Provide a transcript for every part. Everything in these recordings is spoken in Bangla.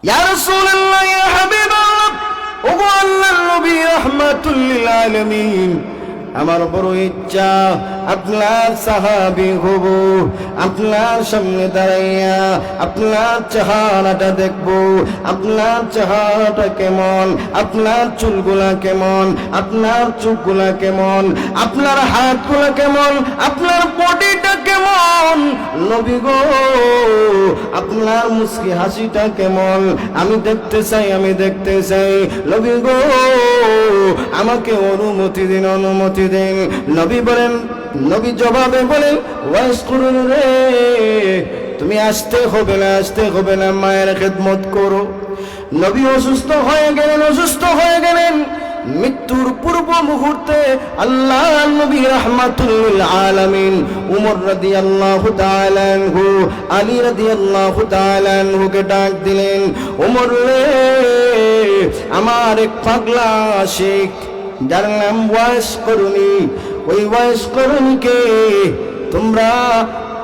ইয়া রাসূলুল্লাহ, ইয়া হাবিবাল্লাহ, ওগো আল্লাহর নবী রাহমাতুল লিল আলামিন, আমার বড় ইচ্ছা আপনার সাহাবী হব, আপনার সামনে দাঁড়াইয়া আপনার চেহারাটা দেখব, আপনার চেহারাটা কেমন, আপনার চুলগুলা কেমন, আপনার চোখগুলা কেমন, আপনার হাতগুলা কেমন, আপনার বডিটা কেমন, নবী গো আপনার মুস্কি হাসিটা কেমন, আমি দেখতে চাই, আমি দেখতে চাই, নবী গো আমাকে অনুমতি দিন, অনুমতি দিন। নবী বলেন, নবী জবাবে বলেন, ওয়াইস করুন রে, তুমি আসতে হবে না, আসতে হবে না, মায়ের খেদমত করো। নবী অসুস্থ হয়ে গেলেন, অসুস্থ হয়ে গেলেন। মৃত্যুর পূর্ব মুহূর্তে আল্লাহ নবী রাহমাতুল লিল আলামিন উমর রাদিয়াল্লাহু তাআলা আনহু, আলী রাদিয়াল্লাহু তাআলা আনহুকে ডাক দিলেন, উমর রে, আমার এক পাগলা আশিক যার নাম ওয়াইস করুনি, ওই ওয়াইস করুনিকে তোমরা,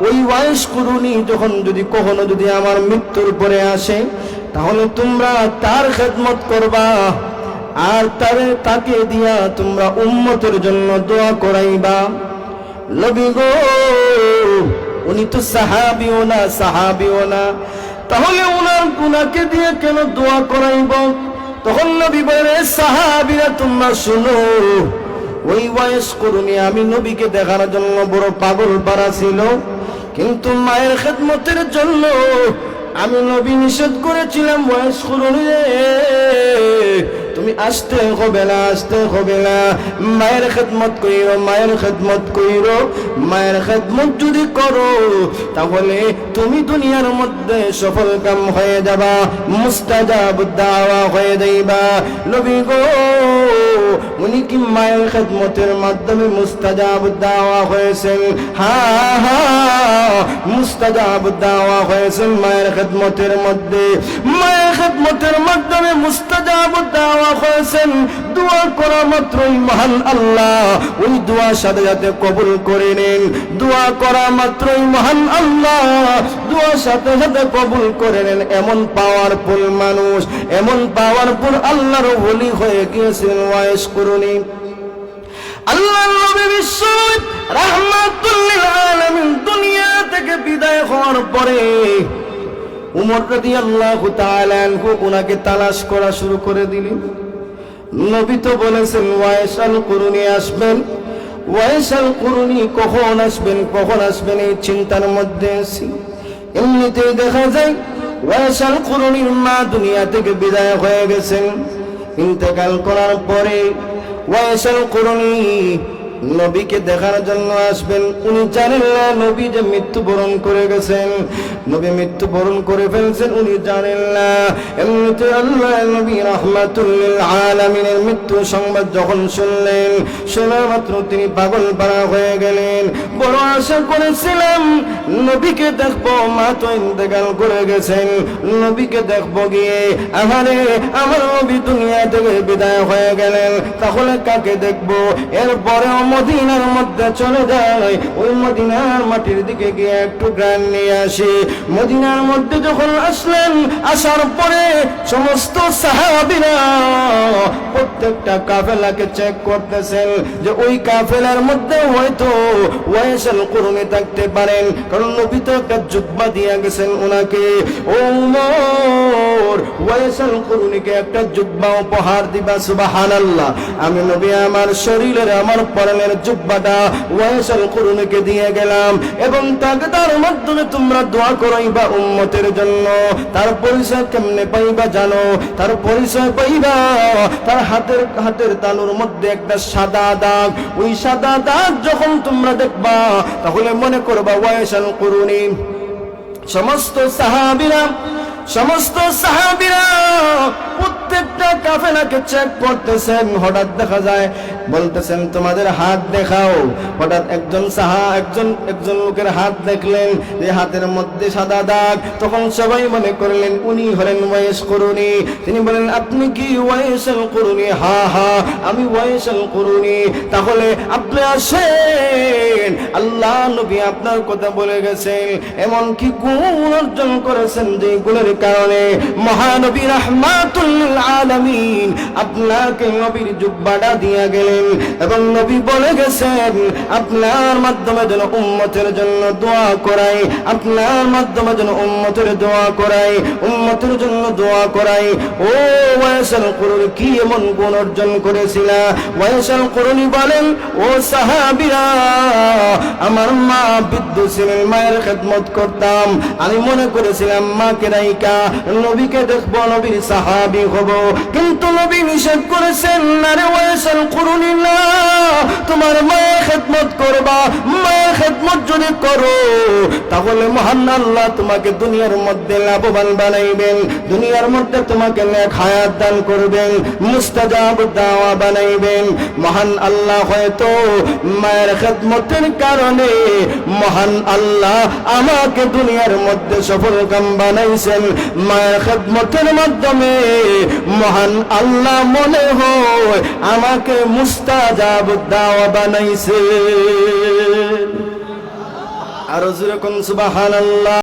ওই ওয়াইস করুনি যখন যদি কখনো যদি আমার মৃত্যুর পরে আসে, তাহলে তোমরা তার খেদমত করবা, আর তাকে দিয়া তোমরা উম্মতের জন্য দোয়া করাইবা। নবী গো উনি তো সাহাবীও না, সাহাবীও না, তাহলে উনাকে দিয়ে কেন দোয়া করাইব? তখন নবী বলে, সাহাবীরা তোমরা শুনো, ওই ওয়াইস করুনি আমি নবীকে দেখার জন্য বড় পাগল পারা ছিল, কিন্তু মায়ের খেদমতের জন্য আমি নবী নিষেধ করেছিলাম, ওয়াইস করুনি তুমি আসতে হবে না, আসতে হবে না, মায়ের খেদমত কইরো, মায়ের খেদমত কইরো। মায়ের খেদমত যদি করো তাহলে তুমি দুনিয়ার মধ্যে সফল কাম হয়ে যাবা, মুস্তাজাব দাওয়া হয়ে যাইবা। নবী গো উনি কি মায়ের খেদমতের মাধ্যমে মুস্তাজাব দাওয়া হয়েছেন? হ্যাঁ হ্যাঁ, মুস্তাজাব দাওয়া হয়েছেন মায়ের খেদমতের মধ্যে, মায়ের খেদমতের মাধ্যমে মুস্তাজাব দাওয়া হয়েছেন। দোয়া করা মাত্রই মহান আল্লাহ ওই দোয়ার সাথে সাথে কবুল করে নেন, দোয়া করা মাত্রই মহান আল্লাহ দোয়ার সাথে সাথে কবুল করে নেন। এমন পাওয়ারফুল মানুষ, এমন পাওয়ারফুল আল্লাহর ওলি হয়ে গিয়েছেন ওয়াইস করুনি। আল্লাহর নবী বিশ্ব রাহমাতুল লিল আলামিন দুনিয়া থেকে বিদায় হওয়ার পরে উমর রাদিয়াল্লাহু তাআলা আনহু উনাকে তালাশ করা শুরু করে দিলেন। নবী তো বলেছেন ওয়াইস আল কুরুনি আসবেন, ওয়াইস আল কুরুনি কখন আসবেন, কখন আসবেন এই চিন্তার মধ্যে আছি। এমনিতেই দেখা যায় ওয়াইস আল কুরুনির মা দুনিয়া থেকে বিদায় হয়ে গেছেন। ইন্তেকাল করার পরে ওয়াইস আল কুরুনি নবীকে দেখার জন্য আসবেন। উনি জানেন না নবী যে মৃত্যুবরণ করে গেছেন, নবী মৃত্যুবরণ করে ফেলছেন, উনি জানেন না। এমনিতে আল্লাহ নবী রাহমাতুল লিল আলামিনের মৃত্যু সংবাদ যখন শুনলেন, শোনা মাত্র তিনি পাগল পারা হয়ে গেলেন। বড় আশা করেছিলাম নবীকে দেখবো, মা তো ইন্তেকাল করে গেছেন, নবীকে দেখবো গিয়ে, আমার নবী দুনিয়া থেকে বিদায় হয়ে গেলেন, তাহলে কাকে দেখবো? এরপরে মদিনার মধ্যে চলে যায়, ওই মদিনার মাটির দিকে গিয়ে একটু গ্রান নিয়ে আসি। মদিনার মধ্যে যখন আসলেন, আসার পরে সমস্ত সাহাবীরা প্রত্যেকটা কাফেলাকে চেক করতেছেন যে ওই কাফেলার মধ্যে হয়তো ওয়াইস আল কুরুনি থাকতে পারেন, কারণ নবী তো একটা জুব্বা দিয়ে গেছেন ওনাকে। ও উমর, ওয়াইস আল কুরুনিকে একটা জুব্বা উপহার দিবা। সুবহানাল্লাহ, আমি নবী আমার শরীরের, আমার পরনের জুব্বাটা ওয়াইস আল কুরুনিকে দিয়ে গেলাম, এবং তাকে তার মাধ্যমে তোমরা দোয়া করাইবা উম্মতের জন্য। তার পরিচয় কেমনে পাইবা জানো? তার পরিচয় পাইবা তার হাতের তালুর মধ্যে একটা সাদা দাগ। ওই সাদা দাগ যখন তোমরা দেখবা তাহলে মনে করবা ওয়াইস আল কুরুনি। সমস্ত সাহাবীরা প্রত্যেকটা কাফেলাকে চেক করতেছেন। হঠাৎ দেখা যায় বলতেছেন তোমাদের হাত দেখাও। হঠাৎ একজন লোকের হাত দেখলেন যে হাতের মধ্যে সাদা দাগ। তখন সবাই মনে করলেন উনি হলেন ওয়াইস করুনি। তিনি বলেন আপনি কি ওয়াইসুল করুনি? হা হা, আমি ওয়াইসুল করুনি। তাহলে আপনি আসেন, আল্লাহ নবী আপনার কথা বলে গেছেন, এমন কি গুণ অর্জন করেছেন যে গুণের কারণে মহানবী রাহমাতুল লিল আলামিন আপনাকে নবীর জুব্বাটা দিয়ে গেলেন। এবং নবী বলে গেছেন আপনার মাধ্যমে যেন উম্মতের জন্য দোয়া করাই, আপনার মাধ্যমে যেন উম্মতের দোয়া করাই, উম্মতের জন্য দোয়া করাই। ও ওয়াইসুল করুনি কি এমন গুণ অর্জন করেছিলা? ওয়াইসুল করুনি বলেন ও সাহাবীরা, আমার মা বিদ্যুৎ ছিলেন, মায়ের খেদমত করতাম। আমি মনে করেছিলাম মাকে রাইকা নবীকে দেখবো, নবীর সাহাবী হব, কিন্তু নবী নিষেধ করেছেন আরে ওয়াইসুল করুনি না, তোমার মায়ের খেদমত করবা। মায়ের খেদমত যদি করো তাহলে মহান আল্লাহ তোমাকে দুনিয়ার মধ্যে লাভবান বানাইবেন, দুনিয়ার মধ্যে তোমাকে নেক হায়াত দান করবেন, মুস্তাজাব দাওয়া বানাইবেন। মহান আল্লাহ হয়তো মায়ের খেদমতের কারণে মহান আল্লাহ আমাকে দুনিয়ার মধ্যে সফলকাম বানাইছেন। মায়ের খেদমতের মাধ্যমে মহান আল্লাহ মনে হয় আমাকে মুস্তাজাব দাওয়া বানাইছে। আরো যেরকম সুবহানাল্লাহ।